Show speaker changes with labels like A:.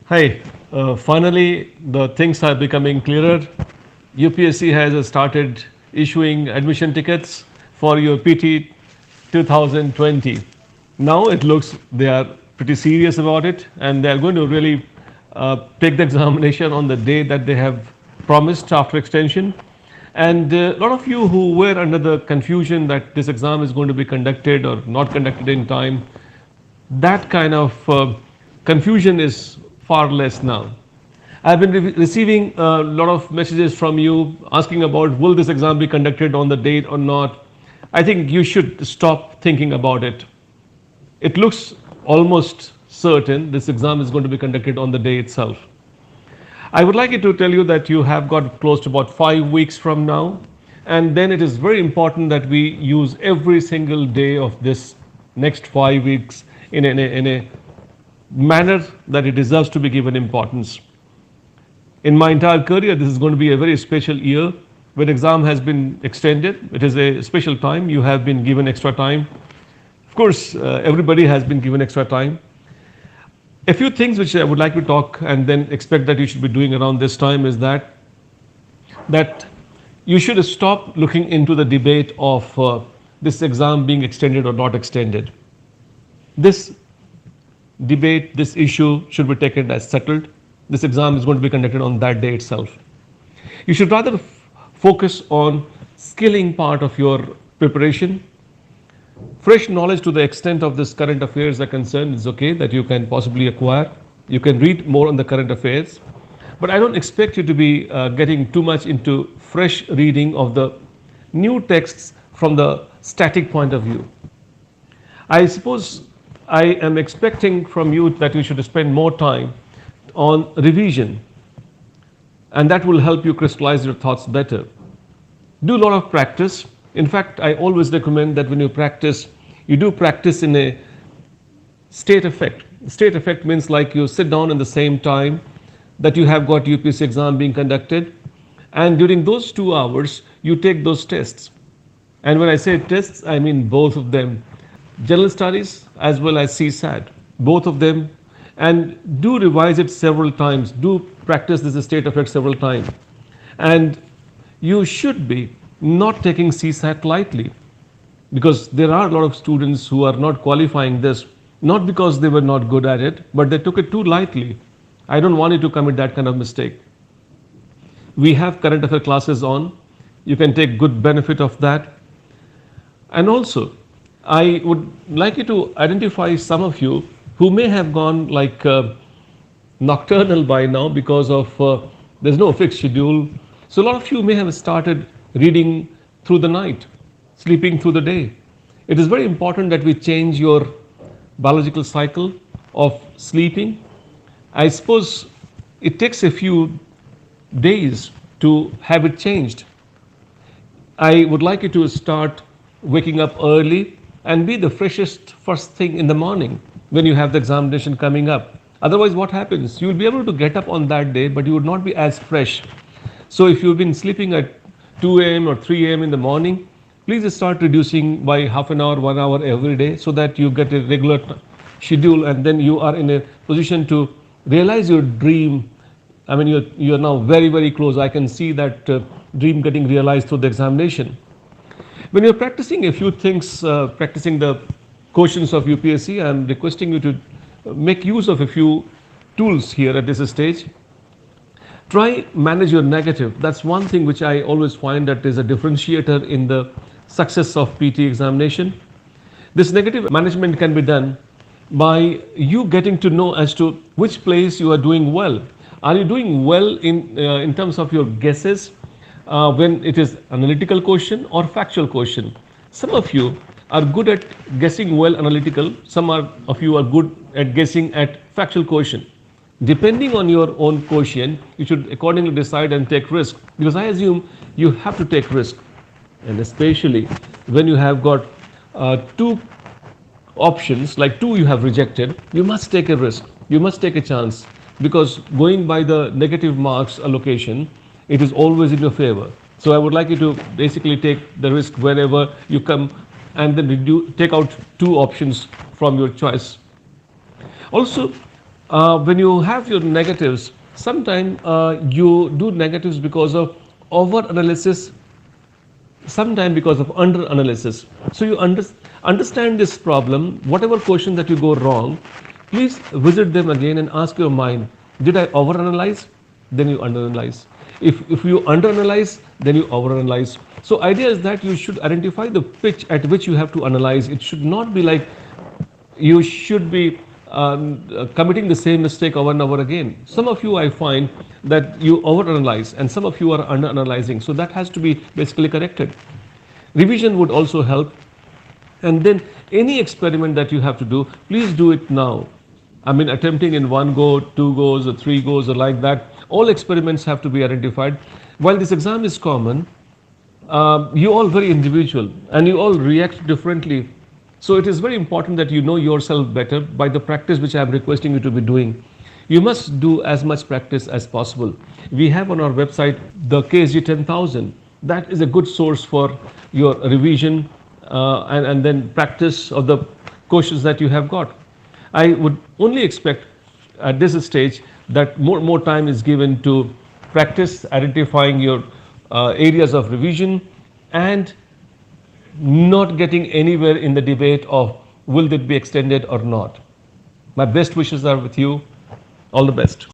A: Hi, finally the things are becoming clearer. UPSC has started issuing admission tickets for your PT 2020. Now it looks they are pretty serious about it and they are going to really take the examination on the day that they have promised after extension. And a lot of you who were under the confusion that this exam is going to be conducted or not conducted in time, that kind of confusion is far less now. I've been receiving a lot of messages from you asking about will this exam be conducted on the date or not. I think you should stop thinking about it. It looks almost certain this exam is going to be conducted on the day itself. I would like to tell you that you have got close to about 5 weeks from now, and then it is very important that we use every single day of this next 5 weeks in a manner that it deserves to be given importance. In my entire career, this is going to be a very special year when exam has been extended. It is a special time. You have been given extra time. Of course, everybody has been given extra time. A few things which I would like to talk and then expect that you should be doing around this time is that you should stop looking into the debate of this exam being extended or not extended. This debate, this issue should be taken as settled. This exam is going to be conducted on that day itself. You should rather focus on skilling part of your preparation. Fresh knowledge to the extent of this current affairs are concerned is okay that you can possibly acquire. You can read more on the current affairs. But I don't expect you to be getting too much into fresh reading of the new texts from the static point of view. I suppose I am expecting from you that you should spend more time on revision, and that will help you crystallize your thoughts better. Do a lot of practice. In fact, I always recommend that when you practice, you do practice in a state effect. State effect means like you sit down in the same time that you have got UPSC exam being conducted, and during those 2 hours, you take those tests. And when I say tests, I mean both of them, general studies as well as CSAT, both of them, and do revise it several times. Do practice this state effect several times. And you should be not taking CSAT lightly, because there are a lot of students who are not qualifying this, not because they were not good at it, but they took it too lightly. I don't want you to commit that kind of mistake. We have current affair classes on. You can take good benefit of that. And also, I would like you to identify some of you who may have gone like nocturnal by now because of there's no fixed schedule. So a lot of you may have started reading through the night, sleeping through the day. It is very important that we change your biological cycle of sleeping. I suppose it takes a few days to have it changed. I would like you to start waking up early and be the freshest first thing in the morning when you have the examination coming up. Otherwise, what happens? You will be able to get up on that day, but you would not be as fresh. So if you've been sleeping at 2 a.m. or 3 a.m. in the morning, please start reducing by half an hour, 1 hour every day so that you get a regular schedule, and then you are in a position to realize your dream. I mean, you're now very, very close. I can see that dream getting realized through the examination. When you're practicing a few things, practicing the questions of UPSC, I'm requesting you to make use of a few tools here at this stage. Try manage your negative. That's one thing which I always find that is a differentiator in the success of PT examination. This negative management can be done by you getting to know as to which place you are doing well. Are you doing well in terms of your guesses when it is analytical question or factual question? Some of you are good at guessing well analytical. Some of you are good at guessing at factual question. Depending on your own quotient, you should accordingly decide and take risk, because I assume you have to take risk, and especially when you have got two options, like two you have rejected, you must take a risk. You must take a chance, because going by the negative marks allocation, it is always in your favor. So I would like you to basically take the risk wherever you come, and then take out two options from your choice. Also, When you have your negatives, sometimes you do negatives because of over analysis, sometimes because of under analysis. So you understand this problem. Whatever question that you go wrong, please visit them again and ask your mind, did I over analyze? Then you under analyze. If you under analyze, then you over analyze. So idea is that you should identify the pitch at which you have to analyze. It should not be like you should be committing the same mistake over and over again. Some of you, I find that you overanalyze, and some of you are underanalyzing. So that has to be basically corrected. Revision would also help. And then any experiment that you have to do, please do it now. I mean, attempting in one go, two goes, or three goes, or like that. All experiments have to be identified. While this exam is common, you all very individual and you all react differently. So it is very important that you know yourself better by the practice which I am requesting you to be doing. You must do as much practice as possible. We have on our website the KSG 10,000. That is a good source for your revision and then practice of the questions that you have got. I would only expect at this stage that more time is given to practice identifying your areas of revision and not getting anywhere in the debate of will it be extended or not. My best wishes are with you. All the best.